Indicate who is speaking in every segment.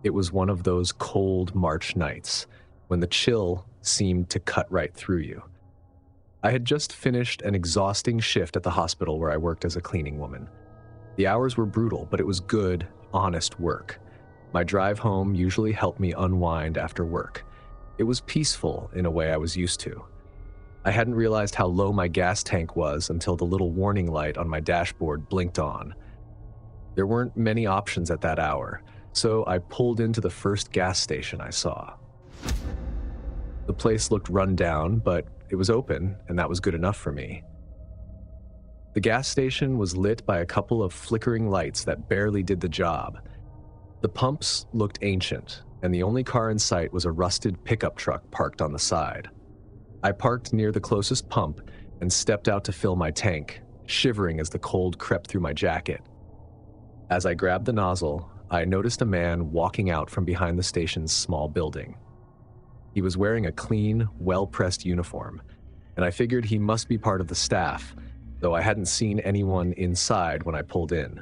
Speaker 1: It was one of those cold March nights when the chill seemed to cut right through you. I had just finished an exhausting shift at the hospital where I worked as a cleaning woman. The hours were brutal, but it was good, honest work. My drive home usually helped me unwind after work. It was peaceful in a way I was used to. I hadn't realized how low my gas tank was until the little warning light on my dashboard blinked on. There weren't many options at that hour, so I pulled into the first gas station I saw. The place looked run down, but it was open, and that was good enough for me. The gas station was lit by a couple of flickering lights that barely did the job. The pumps looked ancient, and the only car in sight was a rusted pickup truck parked on the side. I parked near the closest pump and stepped out to fill my tank, shivering as the cold crept through my jacket. As I grabbed the nozzle, I noticed a man walking out from behind the station's small building. He was wearing a clean, well-pressed uniform, and I figured he must be part of the staff, though I hadn't seen anyone inside when I pulled in.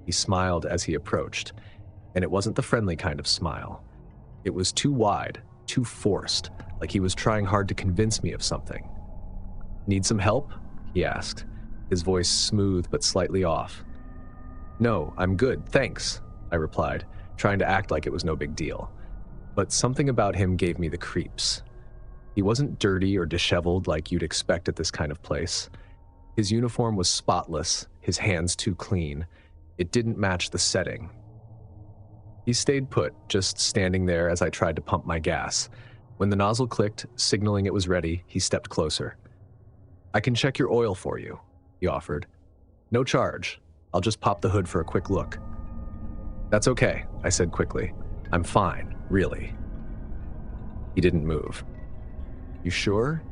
Speaker 1: He smiled as he approached, and it wasn't the friendly kind of smile. It was too wide, too forced, like he was trying hard to convince me of something. "Need some help?" he asked, his voice smooth but slightly off. "No, I'm good, thanks," I replied, trying to act like it was no big deal. But something about him gave me the creeps. He wasn't dirty or disheveled like you'd expect at this kind of place. His uniform was spotless, his hands too clean. It didn't match the setting. He stayed put, just standing there as I tried to pump my gas. When the nozzle clicked, signaling it was ready, he stepped closer. "I can check your oil for you," he offered. "No charge. I'll just pop the hood for a quick look." "That's okay," I said quickly. "I'm fine, really." He didn't move. "You sure?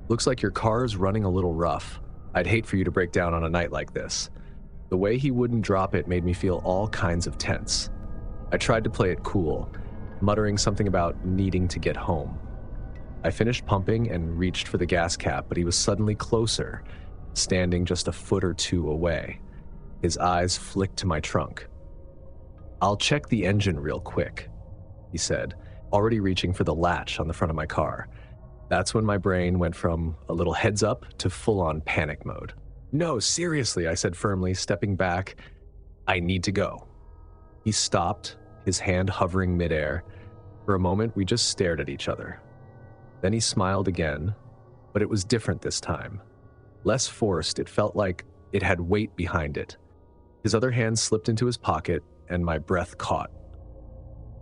Speaker 1: Looks like your car's running a little rough. I'd hate for you to break down on a night like this." The way he wouldn't drop it made me feel all kinds of tense. I tried to play it cool, muttering something about needing to get home. I finished pumping and reached for the gas cap, but he was suddenly closer, standing just a foot or two away. His eyes flicked to my trunk. "I'll check the engine real quick," he said, already reaching for the latch on the front of my car. That's when my brain went from a little heads up to full-on panic mode. "No, seriously," I said firmly, stepping back. "I need to go." He stopped, his hand hovering midair. For a moment, we just stared at each other. Then he smiled again, but it was different this time. Less forced, it felt like it had weight behind it. His other hand slipped into his pocket, and my breath caught.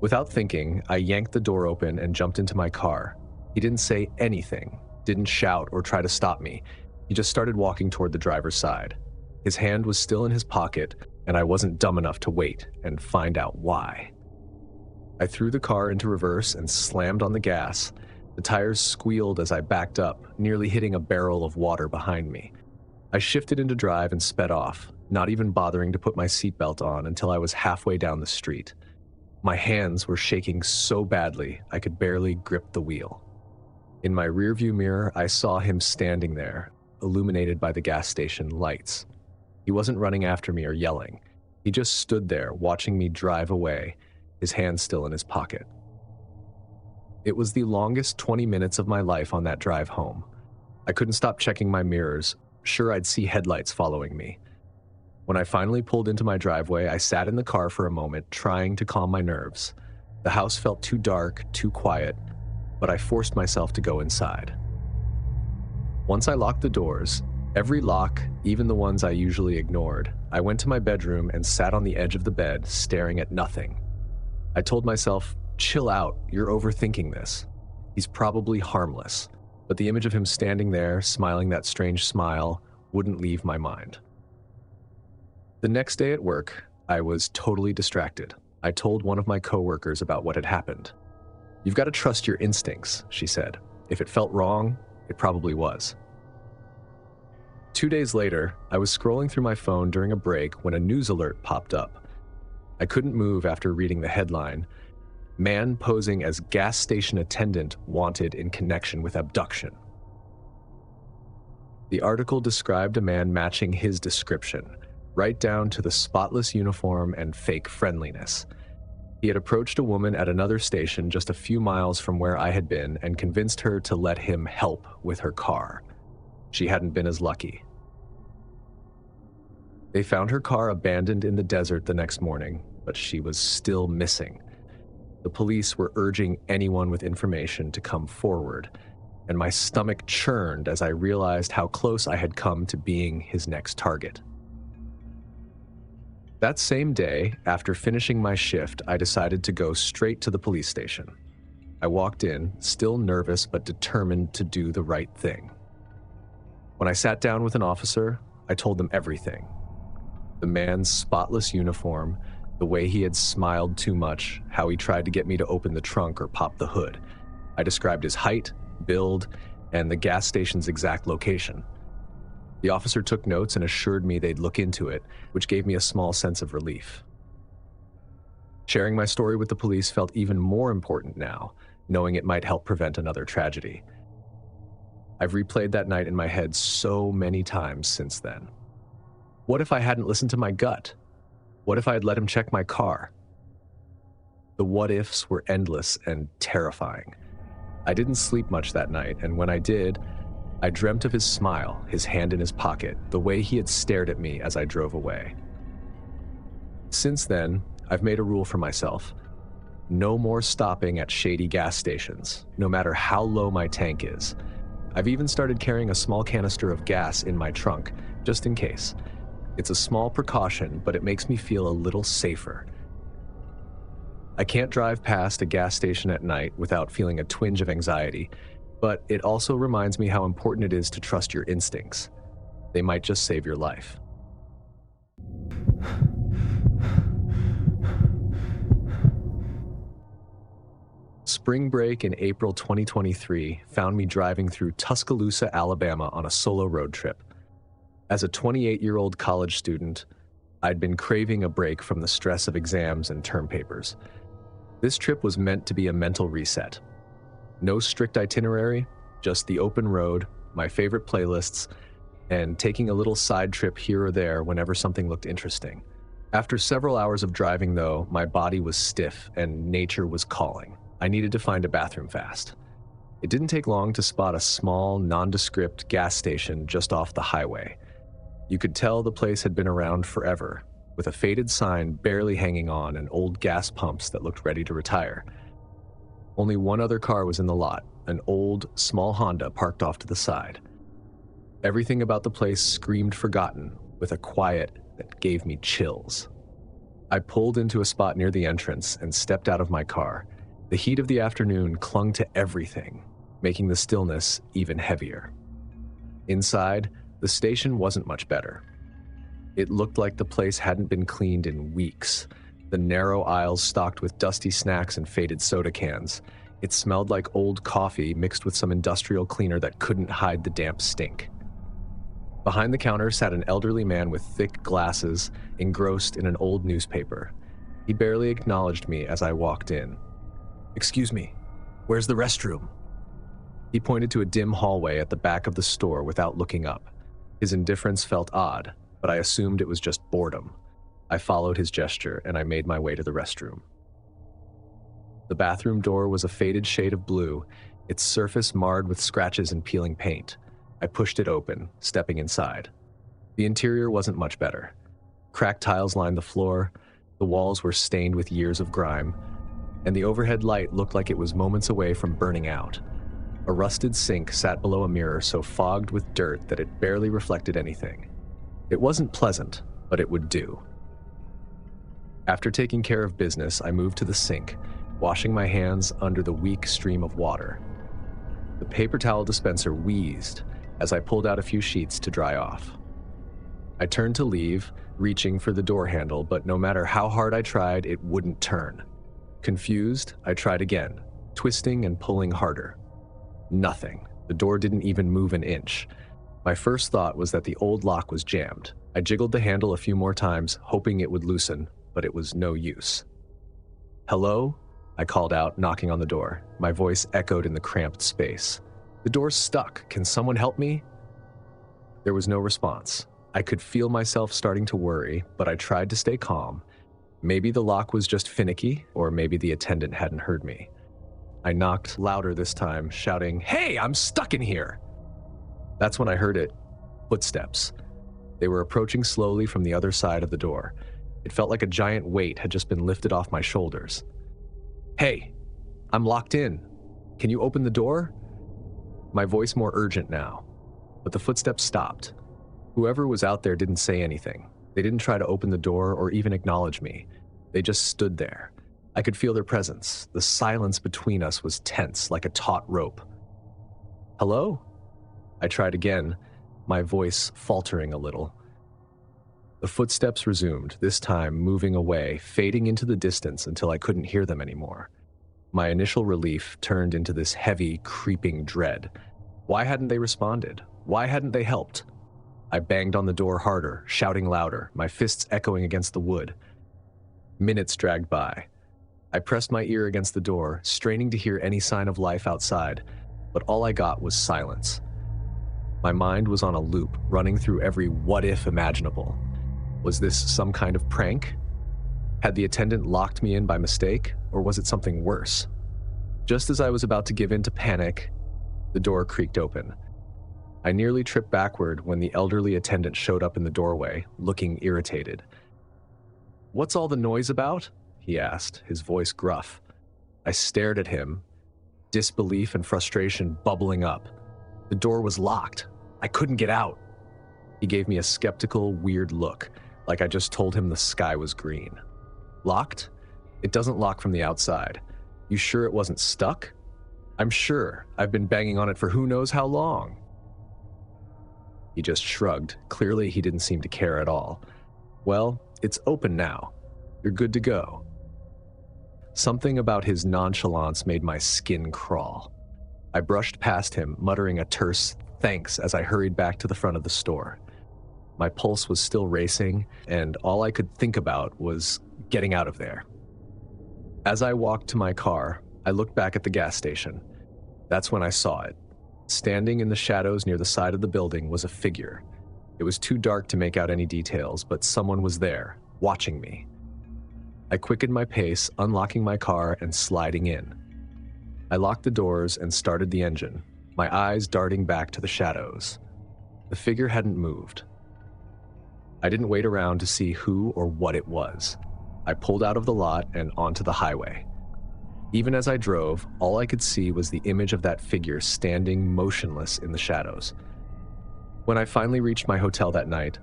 Speaker 1: Without thinking, I yanked the door open and jumped into my car. He didn't say anything, didn't shout or try to stop me. He just started walking toward the driver's side. His hand was still in his pocket, and I wasn't dumb enough to wait and find out why. I threw the car into reverse and slammed on the gas. The tires squealed as I backed up, nearly hitting a barrel of water behind me. I shifted into drive and sped off, not even bothering to put my seatbelt on until I was halfway down the street. My hands were shaking so badly I could barely grip the wheel. In my rearview mirror, I saw him standing there, illuminated by the gas station lights. He wasn't running after me or yelling. He just stood there, watching me drive away, his hand still in his pocket. It was the longest 20 minutes of my life on that drive home. I couldn't stop checking my mirrors, sure I'd see headlights following me. When I finally pulled into my driveway, I sat in the car for a moment, trying to calm my nerves. The house felt too dark, too quiet, but I forced myself to go inside. Once I locked the doors, every lock, even the ones I usually ignored, I went to my bedroom and sat on the edge of the bed, staring at nothing. I told myself, chill out, you're overthinking this. He's probably harmless, but the image of him standing there, smiling that strange smile, wouldn't leave my mind. The next day at work, I was totally distracted. I told one of my coworkers about what had happened. "You've got to trust your instincts," she said. "If it felt wrong, it probably was." 2 days later, I was scrolling through my phone during a break when a news alert popped up. I couldn't move after reading the headline, "Man posing as gas station attendant wanted in connection with abduction." The article described a man matching his description, right down to the spotless uniform and fake friendliness. He had approached a woman at another station just a few miles from where I had been and convinced her to let him help with her car. She hadn't been as lucky. They found her car abandoned in the desert the next morning, but she was still missing. The police were urging anyone with information to come forward, and my stomach churned as I realized how close I had come to being his next target. That same day, after finishing my shift, I decided to go straight to the police station. I walked in, still nervous but determined to do the right thing. When I sat down with an officer, I told them everything. The man's spotless uniform, the way he had smiled too much, how he tried to get me to open the trunk or pop the hood. I described his height, build, and the gas station's exact location. The officer took notes and assured me they'd look into it, which gave me a small sense of relief. Sharing my story with the police felt even more important now, knowing it might help prevent another tragedy. I've replayed that night in my head so many times since then. What if I hadn't listened to my gut? What if I had let him check my car? The what-ifs were endless and terrifying. I didn't sleep much that night, and when I did, I dreamt of his smile, his hand in his pocket, the way he had stared at me as I drove away. Since then, I've made a rule for myself. No more stopping at shady gas stations, no matter how low my tank is. I've even started carrying a small canister of gas in my trunk, just in case. It's a small precaution, but it makes me feel a little safer. I can't drive past a gas station at night without feeling a twinge of anxiety, but it also reminds me how important it is to trust your instincts. They might just save your life. Spring break in April 2023 found me driving through Tuscaloosa, Alabama on a solo road trip. As a 28-year-old college student, I'd been craving a break from the stress of exams and term papers. This trip was meant to be a mental reset. No strict itinerary, just the open road, my favorite playlists, and taking a little side trip here or there whenever something looked interesting. After several hours of driving, though, my body was stiff and nature was calling. I needed to find a bathroom fast. It didn't take long to spot a small, nondescript gas station just off the highway. You could tell the place had been around forever, with a faded sign barely hanging on and old gas pumps that looked ready to retire. Only one other car was in the lot, an old, small Honda parked off to the side. Everything about the place screamed forgotten, with a quiet that gave me chills. I pulled into a spot near the entrance and stepped out of my car. The heat of the afternoon clung to everything, making the stillness even heavier. Inside, the station wasn't much better. It looked like the place hadn't been cleaned in weeks. The narrow aisles stocked with dusty snacks and faded soda cans. It smelled like old coffee mixed with some industrial cleaner that couldn't hide the damp stink. Behind the counter sat an elderly man with thick glasses, engrossed in an old newspaper. He barely acknowledged me as I walked in. "Excuse me, where's the restroom?" He pointed to a dim hallway at the back of the store without looking up. His indifference felt odd, but I assumed it was just boredom. I followed his gesture and I made my way to the restroom. The bathroom door was a faded shade of blue, its surface marred with scratches and peeling paint. I pushed it open, stepping inside. The interior wasn't much better. Cracked tiles lined the floor, the walls were stained with years of grime, and the overhead light looked like it was moments away from burning out. A rusted sink sat below a mirror so fogged with dirt that it barely reflected anything. It wasn't pleasant, but it would do. After taking care of business, I moved to the sink, washing my hands under the weak stream of water. The paper towel dispenser wheezed as I pulled out a few sheets to dry off. I turned to leave, reaching for the door handle, but no matter how hard I tried, it wouldn't turn. Confused, I tried again, twisting and pulling harder. Nothing. The door didn't even move an inch. My first thought was that the old lock was jammed. I jiggled the handle a few more times, hoping it would loosen, but it was no use. "Hello?" I called out, knocking on the door. My voice echoed in the cramped space. "The door's stuck. Can someone help me?" There was no response. I could feel myself starting to worry, but I tried to stay calm. Maybe the lock was just finicky, or maybe the attendant hadn't heard me. I knocked louder this time, shouting, "Hey, I'm stuck in here!" That's when I heard it. Footsteps. They were approaching slowly from the other side of the door. It felt like a giant weight had just been lifted off my shoulders. "Hey, I'm locked in. Can you open the door?" My voice more urgent now, but the footsteps stopped. Whoever was out there didn't say anything. They didn't try to open the door or even acknowledge me. They just stood there. I could feel their presence. The silence between us was tense, like a taut rope. "Hello?" I tried again, my voice faltering a little. The footsteps resumed, this time moving away, fading into the distance until I couldn't hear them anymore. My initial relief turned into this heavy, creeping dread. Why hadn't they responded? Why hadn't they helped? I banged on the door harder, shouting louder, my fists echoing against the wood. Minutes dragged by. I pressed my ear against the door, straining to hear any sign of life outside, but all I got was silence. My mind was on a loop, running through every what-if imaginable. Was this some kind of prank? Had the attendant locked me in by mistake, or was it something worse? Just as I was about to give in to panic, the door creaked open. I nearly tripped backward when the elderly attendant showed up in the doorway, looking irritated. "What's all the noise about?" he asked, his voice gruff. I stared at him, disbelief and frustration bubbling up. The door was locked. I couldn't get out. He gave me a skeptical, weird look, like I just told him the sky was green. "Locked? It doesn't lock from the outside. You sure it wasn't stuck?" "I'm sure. I've been banging on it for who knows how long." He just shrugged. Clearly, he didn't seem to care at all. "Well, it's open now. You're good to go." Something about his nonchalance made my skin crawl. I brushed past him, muttering a terse thanks as I hurried back to the front of the store. My pulse was still racing, and all I could think about was getting out of there. As I walked to my car, I looked back at the gas station. That's when I saw it. Standing in the shadows near the side of the building was a figure. It was too dark to make out any details, but someone was there, watching me. I quickened my pace, unlocking my car and sliding in. I locked the doors and started the engine, my eyes darting back to the shadows. The figure hadn't moved. I didn't wait around to see who or what it was. I pulled out of the lot and onto the highway. Even as I drove, all I could see was the image of that figure standing motionless in the shadows. When I finally reached my hotel that night,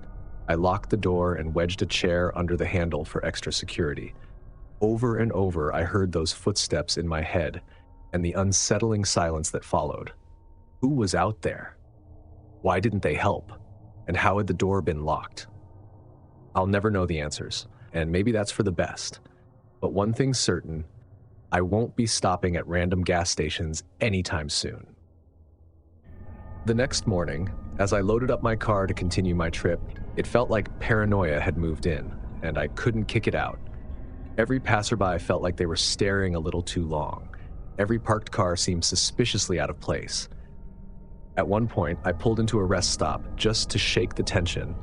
Speaker 1: I locked the door and wedged a chair under the handle for extra security. Over and over, I heard those footsteps in my head and the unsettling silence that followed. Who was out there? Why didn't they help? And how had the door been locked? I'll never know the answers, and maybe that's for the best. But one thing's certain, I won't be stopping at random gas stations anytime soon. The next morning, as I loaded up my car to continue my trip, it felt like paranoia had moved in, and I couldn't kick it out. Every passerby felt like they were staring a little too long. Every parked car seemed suspiciously out of place. At one point, I pulled into a rest stop just to shake the tension,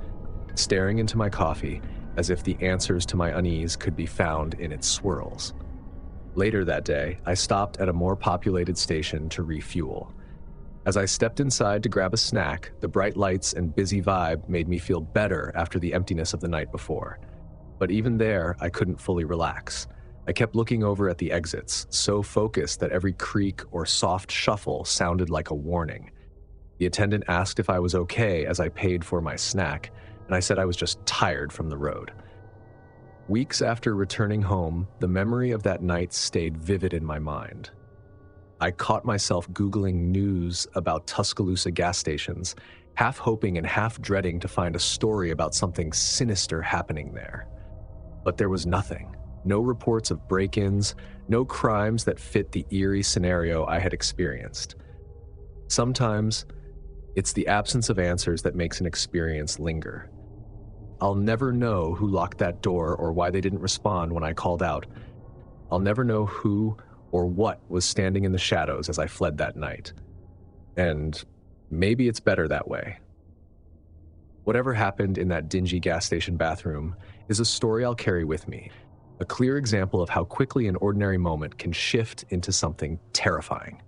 Speaker 1: staring into my coffee as if the answers to my unease could be found in its swirls. Later that day, I stopped at a more populated station to refuel. As I stepped inside to grab a snack, the bright lights and busy vibe made me feel better after the emptiness of the night before. But even there, I couldn't fully relax. I kept looking over at the exits, so focused that every creak or soft shuffle sounded like a warning. The attendant asked if I was okay as I paid for my snack, and I said I was just tired from the road. Weeks after returning home, the memory of that night stayed vivid in my mind. I caught myself Googling news about Tuscaloosa gas stations, half hoping and half dreading to find a story about something sinister happening there. But there was nothing. No reports of break-ins, no crimes that fit the eerie scenario I had experienced. Sometimes, it's the absence of answers that makes an experience linger. I'll never know who locked that door or why they didn't respond when I called out. I'll never know who or what was standing in the shadows as I fled that night. And maybe it's better that way. Whatever happened in that dingy gas station bathroom is a story I'll carry with me, A clear example of how quickly an ordinary moment can shift into something terrifying.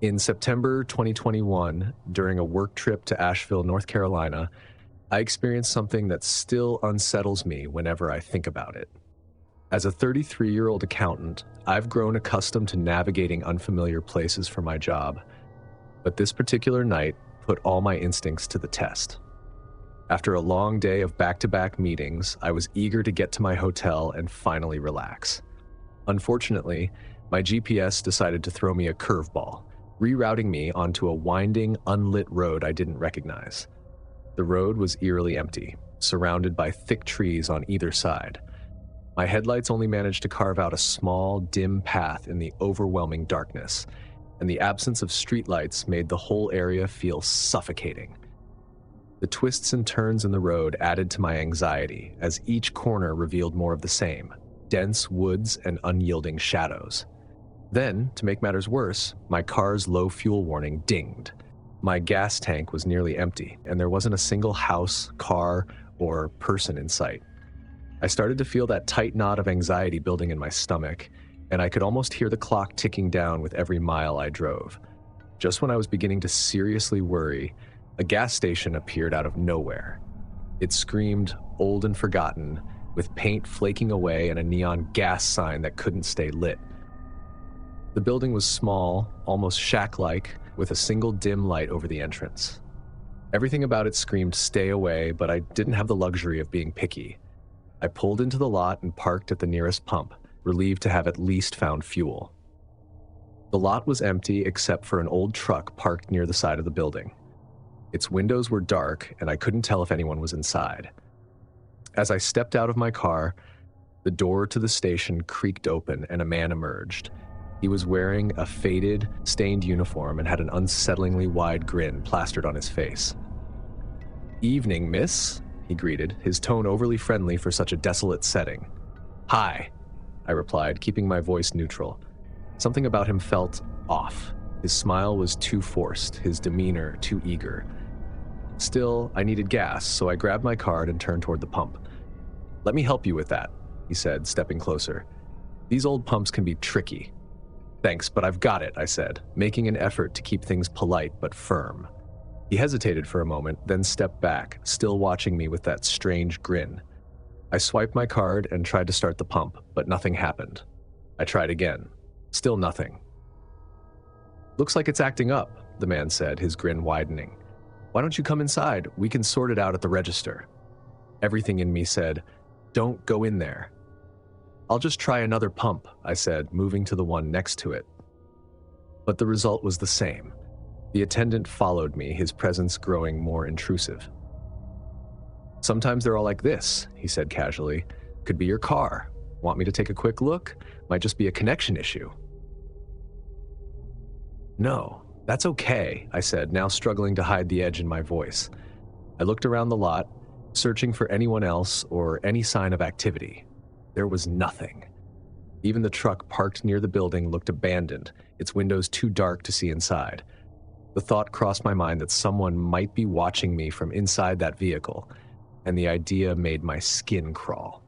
Speaker 1: In September 2021, during a work trip to Asheville, North Carolina, I experienced something that still unsettles me whenever I think about it. As a 33-year-old accountant, I've grown accustomed to navigating unfamiliar places for my job, but this particular night put all my instincts to the test. After a long day of back-to-back meetings, I was eager to get to my hotel and finally relax. Unfortunately, my GPS decided to throw me a curveball, rerouting me onto a winding, unlit road I didn't recognize. The road was eerily empty, surrounded by thick trees on either side. My headlights only managed to carve out a small, dim path in the overwhelming darkness, and the absence of streetlights made the whole area feel suffocating. The twists and turns in the road added to my anxiety, as each corner revealed more of the same: dense woods and unyielding shadows. Then, to make matters worse, my car's low fuel warning dinged. My gas tank was nearly empty, and there wasn't a single house, car, or person in sight. I started to feel that tight knot of anxiety building in my stomach, and I could almost hear the clock ticking down with every mile I drove. Just when I was beginning to seriously worry, a gas station appeared out of nowhere. It screamed old and forgotten, with paint flaking away and a neon gas sign that couldn't stay lit. The building was small, almost shack-like, with a single dim light over the entrance. Everything about it screamed stay away, but I didn't have the luxury of being picky. I pulled into the lot and parked at the nearest pump, relieved to have at least found fuel. The lot was empty except for an old truck parked near the side of the building. Its windows were dark, and I couldn't tell if anyone was inside. As I stepped out of my car, the door to the station creaked open and a man emerged. He was wearing a faded, stained uniform and had an unsettlingly wide grin plastered on his face. "Evening, miss," he greeted, his tone overly friendly for such a desolate setting. "Hi," I replied, keeping my voice neutral. Something about him felt off. His smile was too forced, his demeanor too eager. Still, I needed gas, so I grabbed my card and turned toward the pump. "Let me help you with that," he said, stepping closer. "These old pumps can be tricky." "Thanks, but I've got it," I said, making an effort to keep things polite but firm. He hesitated for a moment, then stepped back, still watching me with that strange grin. I swiped my card and tried to start the pump, but nothing happened. I tried again. Still nothing. "Looks like it's acting up," the man said, his grin widening. "Why don't you come inside? We can sort it out at the register." Everything in me said, "Don't go in there." "I'll just try another pump," I said, moving to the one next to it. But the result was the same. The attendant followed me, his presence growing more intrusive. "Sometimes they're all like this," he said casually. "Could be your car. Want me to take a quick look? Might just be a connection issue." "No, that's okay," I said, now struggling to hide the edge in my voice. I looked around the lot, searching for anyone else or any sign of activity. There was nothing. Even the truck parked near the building looked abandoned, its windows too dark to see inside. The thought crossed my mind that someone might be watching me from inside that vehicle, and the idea made my skin crawl.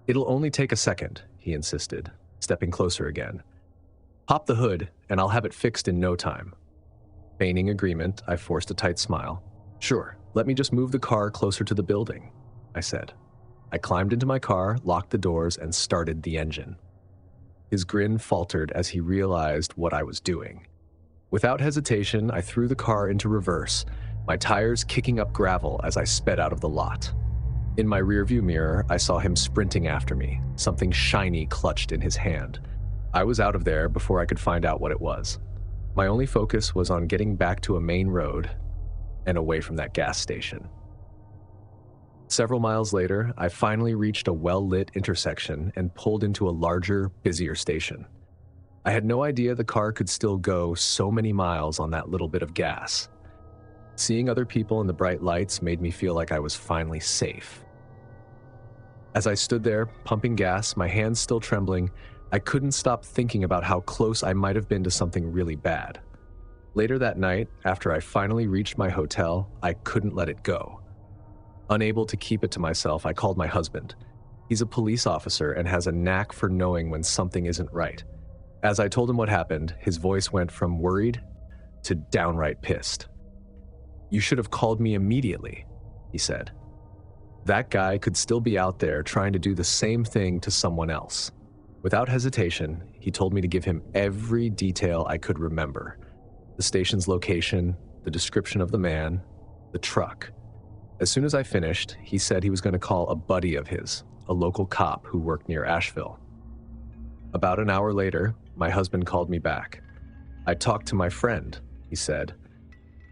Speaker 1: "It'll only take a second," he insisted, stepping closer again. "Pop the hood, and I'll have it fixed in no time." Feigning agreement, I forced a tight smile. "Sure, let me just move the car closer to the building," I said. I climbed into my car, locked the doors, and started the engine. His grin faltered as he realized what I was doing. Without hesitation, I threw the car into reverse, my tires kicking up gravel as I sped out of the lot. In my rearview mirror, I saw him sprinting after me, something shiny clutched in his hand. I was out of there before I could find out what it was. My only focus was on getting back to a main road and away from that gas station. Several miles later, I finally reached a well-lit intersection and pulled into a larger, busier station. I had no idea the car could still go so many miles on that little bit of gas. Seeing other people in the bright lights made me feel like I was finally safe. As I stood there, pumping gas, my hands still trembling, I couldn't stop thinking about how close I might have been to something really bad. Later that night, after I finally reached my hotel, I couldn't let it go. Unable to keep it to myself, I called my husband. He's a police officer and has a knack for knowing when something isn't right. As I told him what happened, his voice went from worried to downright pissed. "You should have called me immediately," he said. "That guy could still be out there trying to do the same thing to someone else." Without hesitation, he told me to give him every detail I could remember: the station's location, the description of the man, the truck. As soon as I finished, he said he was going to call a buddy of his, a local cop who worked near Asheville. About an hour later, my husband called me back. "I talked to my friend," he said.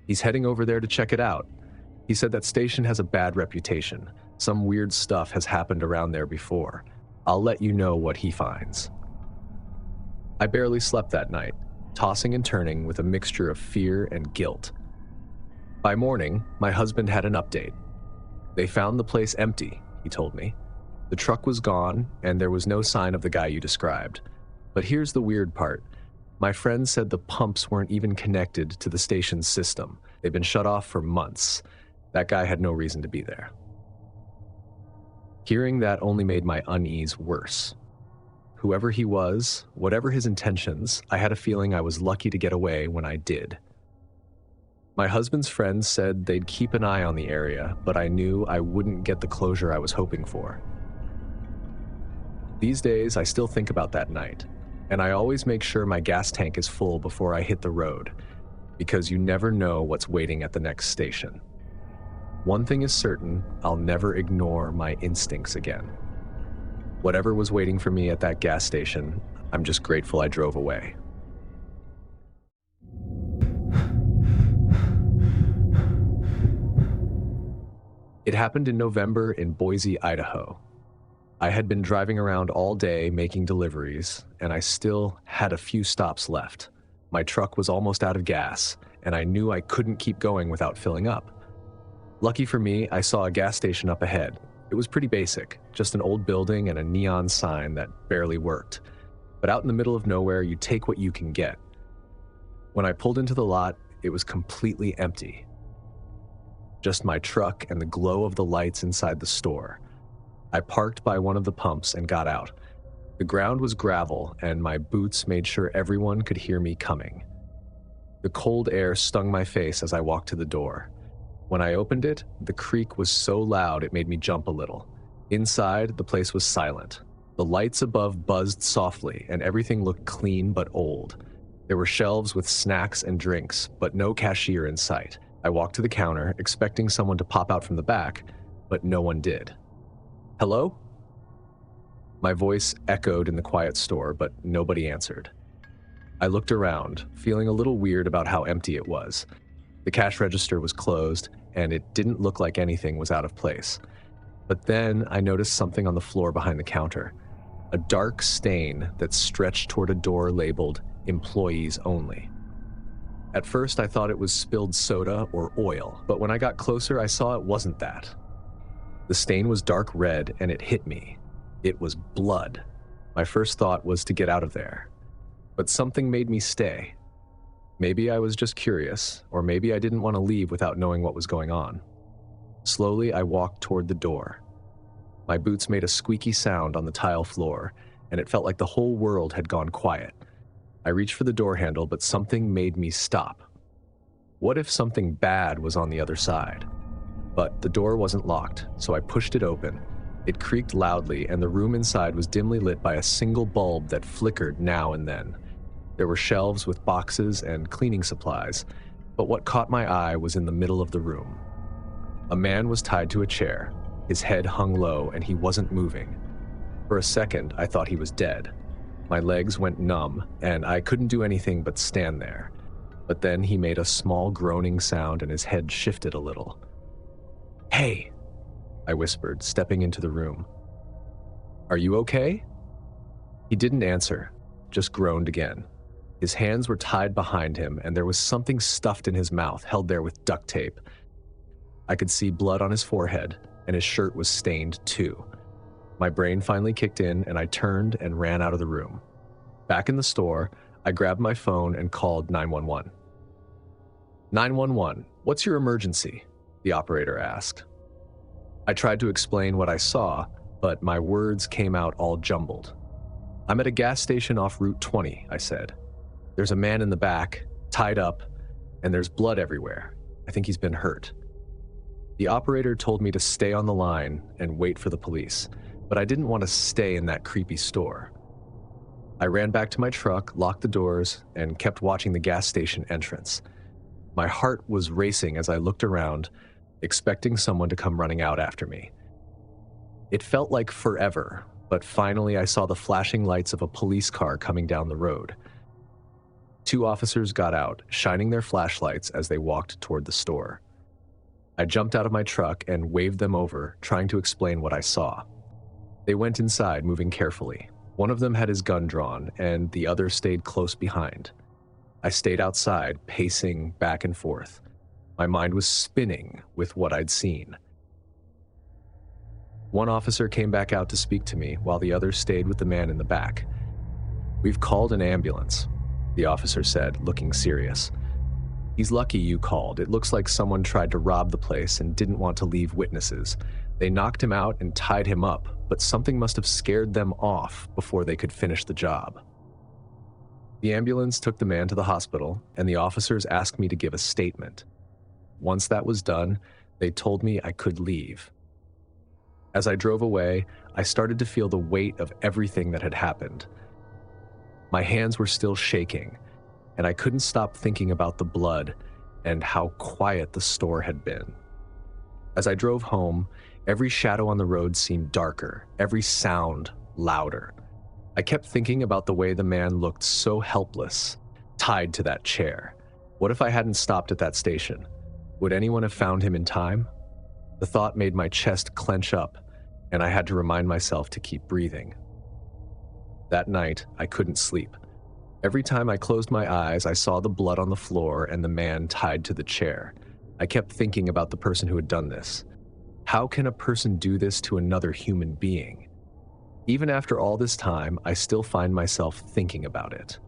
Speaker 1: "He's heading over there to check it out. He said that station has a bad reputation. Some weird stuff has happened around there before. I'll let you know what he finds." I barely slept that night, tossing and turning with a mixture of fear and guilt. By morning, my husband had an update. "They found the place empty," he told me. "The truck was gone, and there was no sign of the guy you described. But here's the weird part. My friend said the pumps weren't even connected to the station's system. They'd been shut off for months. That guy had no reason to be there." Hearing that only made my unease worse. Whoever he was, whatever his intentions, I had a feeling I was lucky to get away when I did. My husband's friends said they'd keep an eye on the area, but I knew I wouldn't get the closure I was hoping for. These days, I still think about that night, and I always make sure my gas tank is full before I hit the road, because you never know what's waiting at the next station. One thing is certain, I'll never ignore my instincts again. Whatever was waiting for me at that gas station, I'm just grateful I drove away. It happened in November in Boise, Idaho. I had been driving around all day making deliveries, and I still had a few stops left. My truck was almost out of gas, and I knew I couldn't keep going without filling up. Lucky for me, I saw a gas station up ahead. It was pretty basic, just an old building and a neon sign that barely worked. But out in the middle of nowhere, you take what you can get. When I pulled into the lot, it was completely empty. Just my truck and the glow of the lights inside the store. I parked by one of the pumps and got out. The ground was gravel, and my boots made sure everyone could hear me coming. The cold air stung my face as I walked to the door. When I opened it, the creak was so loud it made me jump a little. Inside, the place was silent. The lights above buzzed softly, and everything looked clean but old. There were shelves with snacks and drinks, but no cashier in sight. I walked to the counter, expecting someone to pop out from the back, but no one did. "Hello?" My voice echoed in the quiet store, but nobody answered. I looked around, feeling a little weird about how empty it was. The cash register was closed, and it didn't look like anything was out of place. But then I noticed something on the floor behind the counter, a dark stain that stretched toward a door labeled "Employees Only." At first, I thought it was spilled soda or oil, but when I got closer, I saw it wasn't that. The stain was dark red, and it hit me. It was blood. My first thought was to get out of there, but something made me stay. Maybe I was just curious, or maybe I didn't want to leave without knowing what was going on. Slowly, I walked toward the door. My boots made a squeaky sound on the tile floor, and it felt like the whole world had gone quiet. I reached for the door handle, but something made me stop. What if something bad was on the other side? But the door wasn't locked, so I pushed it open. It creaked loudly, and the room inside was dimly lit by a single bulb that flickered now and then. There were shelves with boxes and cleaning supplies, but what caught my eye was in the middle of the room. A man was tied to a chair. His head hung low, and he wasn't moving. For a second, I thought he was dead. My legs went numb, and I couldn't do anything but stand there. But then he made a small groaning sound, and his head shifted a little. "Hey," I whispered, stepping into the room. "Are you okay?" He didn't answer, just groaned again. His hands were tied behind him, and there was something stuffed in his mouth, held there with duct tape. I could see blood on his forehead, and his shirt was stained too. My brain finally kicked in, and I turned and ran out of the room. Back in the store, I grabbed my phone and called 911. 911, what's your emergency? The operator asked. I tried to explain what I saw, but my words came out all jumbled. I'm at a gas station off Route 20, I said. There's a man in the back, tied up, and there's blood everywhere. I think he's been hurt. The operator told me to stay on the line and wait for the police, but I didn't want to stay in that creepy store. I ran back to my truck, locked the doors, and kept watching the gas station entrance. My heart was racing as I looked around, expecting someone to come running out after me. It felt like forever, but finally I saw the flashing lights of a police car coming down the road. 2 officers got out, shining their flashlights as they walked toward the store. I jumped out of my truck and waved them over, trying to explain what I saw. They went inside, moving carefully. One of them had his gun drawn, and the other stayed close behind. I stayed outside, pacing back and forth. My mind was spinning with what I'd seen. One officer came back out to speak to me, while the other stayed with the man in the back. "We've called an ambulance," the officer said, looking serious. "He's lucky you called. It looks like someone tried to rob the place and didn't want to leave witnesses. They knocked him out and tied him up, but something must have scared them off before they could finish the job." The ambulance took the man to the hospital, and the officers asked me to give a statement. Once that was done, they told me I could leave. As I drove away, I started to feel the weight of everything that had happened. My hands were still shaking, and I couldn't stop thinking about the blood and how quiet the store had been. As I drove home, every shadow on the road seemed darker, every sound louder. I kept thinking about the way the man looked so helpless, tied to that chair. What if I hadn't stopped at that station? Would anyone have found him in time? The thought made my chest clench up, and I had to remind myself to keep breathing. That night, I couldn't sleep. Every time I closed my eyes, I saw the blood on the floor and the man tied to the chair. I kept thinking about the person who had done this. How can a person do this to another human being? Even after all this time, I still find myself thinking about it,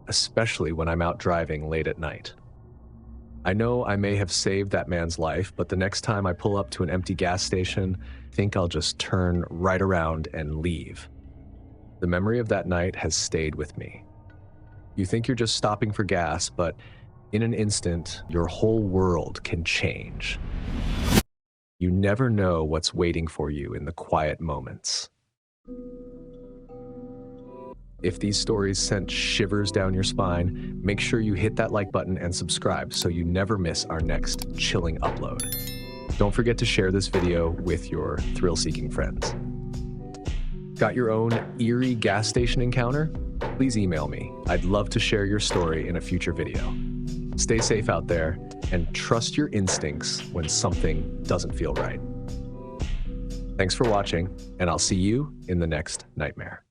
Speaker 1: especially when I'm out driving late at night. I know I may have saved that man's life, but the next time I pull up to an empty gas station, I think I'll just turn right around and leave. The memory of that night has stayed with me. You think you're just stopping for gas, but in an instant, your whole world can change. You never know what's waiting for you in the quiet moments. If these stories sent shivers down your spine, make sure you hit that like button and subscribe so you never miss our next chilling upload. Don't forget to share this video with your thrill-seeking friends. Got your own eerie gas station encounter? Please email me. I'd love to share your story in a future video. Stay safe out there and trust your instincts when something doesn't feel right. Thanks for watching, and I'll see you in the next nightmare.